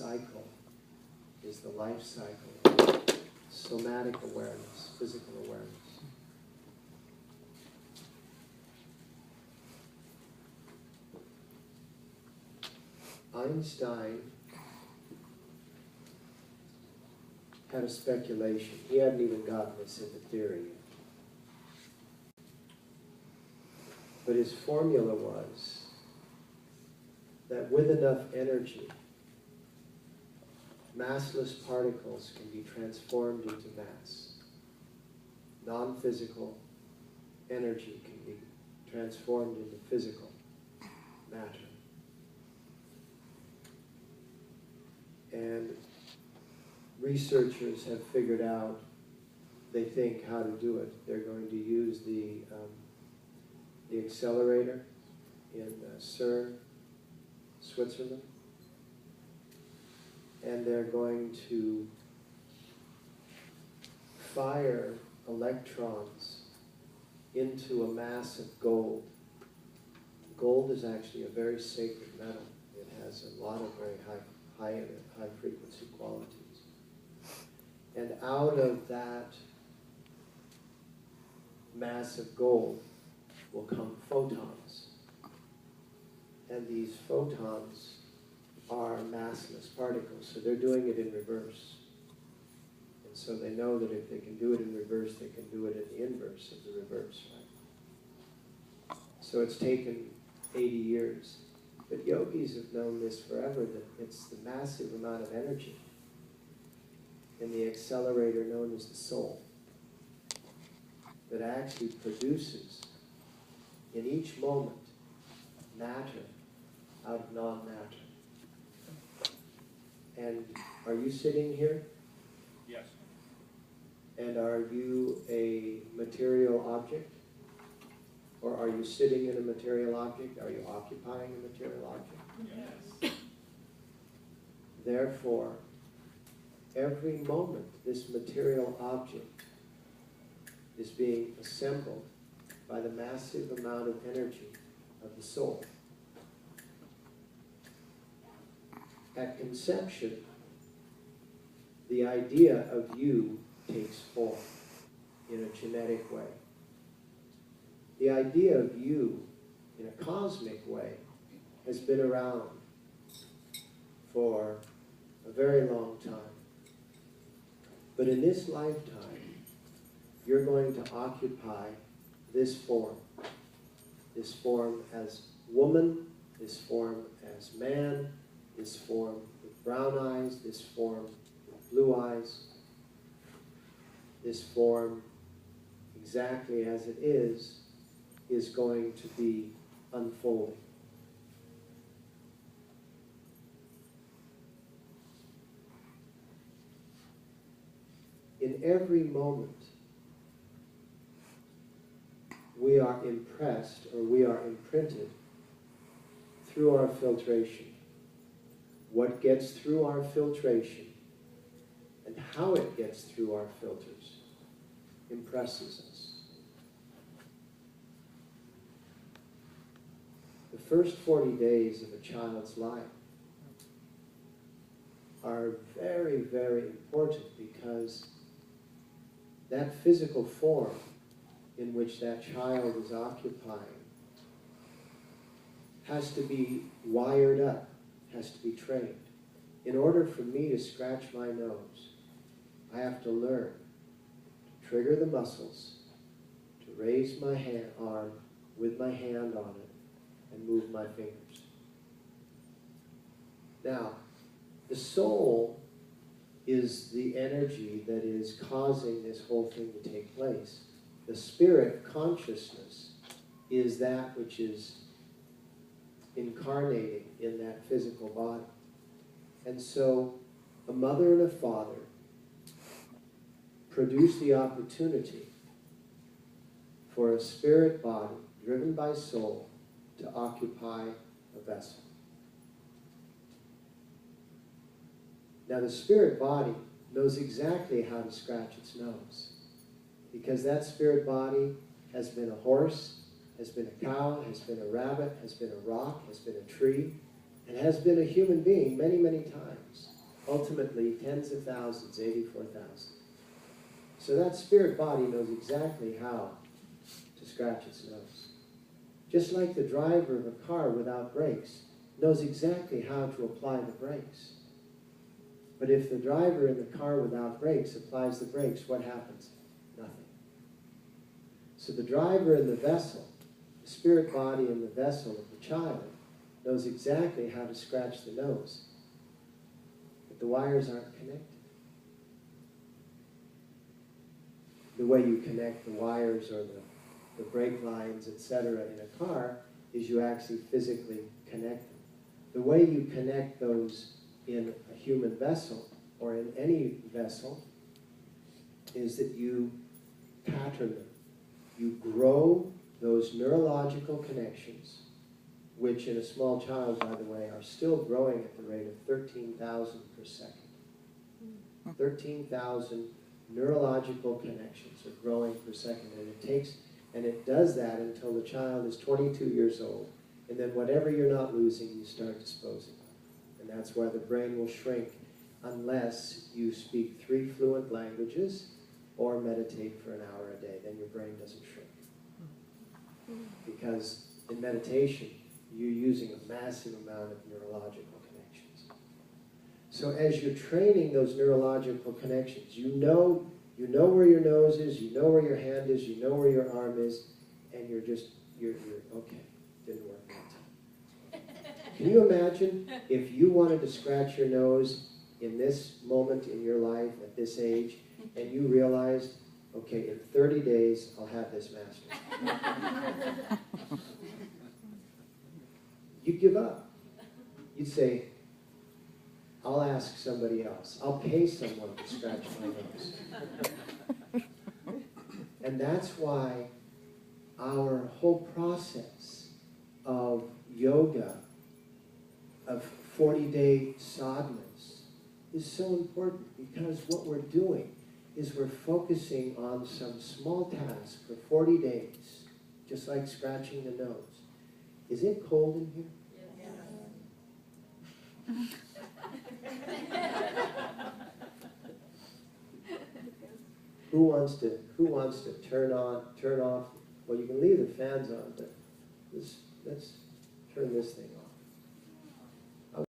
cycle is the life cycle of somatic awareness, physical awareness. Einstein had a speculation. He hadn't even gotten this into theory yet. But his formula was that with enough energy, massless particles can be transformed into mass. Non-physical energy can be transformed into physical matter. And researchers have figured out, they think, how to do it. They're going to use the accelerator in CERN, Switzerland, and they're going to fire electrons into a mass of gold. Gold is actually a very sacred metal. It has a lot of very high frequency qualities. And out of that mass of gold will come photons. And these photons are massless particles, so they're doing it in reverse. And so they know that if they can do it in reverse, they can do it in the inverse of the reverse, right? So it's taken 80 years. But yogis have known this forever, that it's the massive amount of energy in the accelerator known as the soul that actually produces in each moment matter out of non-matter. And are you sitting here? Yes. And are you a material object? Or are you sitting in a material object? Are you occupying a material object? Yes. Therefore, every moment this material object is being assembled by the massive amount of energy of the soul. At conception, the idea of you takes form in a genetic way. The idea of you in a cosmic way has been around for a very long time. But in this lifetime, you're going to occupy this form as woman, this form as man, this form with brown eyes, this form with blue eyes, this form exactly as it is going to be unfolding. In every moment, we are impressed or we are imprinted through our filtration. What gets through our filtration and how it gets through our filters impresses us. The first 40 days of a child's life are very, very important because that physical form in which that child is occupying has to be wired up, has to be trained. In order for me to scratch my nose, I have to learn to trigger the muscles, to raise my arm with my hand on it, and move my fingers. Now, the soul is the energy that is causing this whole thing to take place. The spirit consciousness is that which is incarnating in that physical body. And so a mother and a father produce the opportunity for a spirit body driven by soul to occupy a vessel. Now the spirit body knows exactly how to scratch its nose, because that spirit body has been a horse, has been a cow, has been a rabbit, has been a rock, has been a tree, and has been a human being many, many times. ultimately tens of thousands, 84,000. So that spirit body knows exactly how to scratch its nose. Just like the driver of a car without brakes knows exactly how to apply the brakes. But if the driver in the car without brakes applies the brakes, what happens? Nothing. So the driver in the vessel, the spirit body in the vessel of the child, knows exactly how to scratch the nose. But the wires aren't connected. The way you connect the wires or the brake lines, etc., in a car is you actually physically connect them. The way you connect those in a human vessel or in any vessel is that you pattern them. You grow those neurological connections, which in a small child, by the way, are still growing at the rate of 13,000 per second. 13,000 neurological connections are growing per second, and it does that until the child is 22 years old, and then whatever you're not losing, you start disposing of. And that's why the brain will shrink unless you speak 3 fluent languages or meditate for an hour a day. Then your brain doesn't shrink. Because in meditation, you're using a massive amount of neurological connections. So as you're training those neurological connections, you know where your nose is, you know where your hand is, you know where your arm is, and you're okay, didn't work that time. Can you imagine if you wanted to scratch your nose in this moment in your life, at this age, and you realized, okay, in 30 days, I'll have this mastered. You'd give up. You'd say, I'll ask somebody else. I'll pay someone to scratch my nose. And that's why our whole process of yoga, of 40-day sadhanas, is so important, because what we're doing is we're focusing on some small task for 40 days, just like scratching the nose. Is it cold in here? Yes. Who wants to turn off? Well, you can leave the fans on, but let's turn this thing off.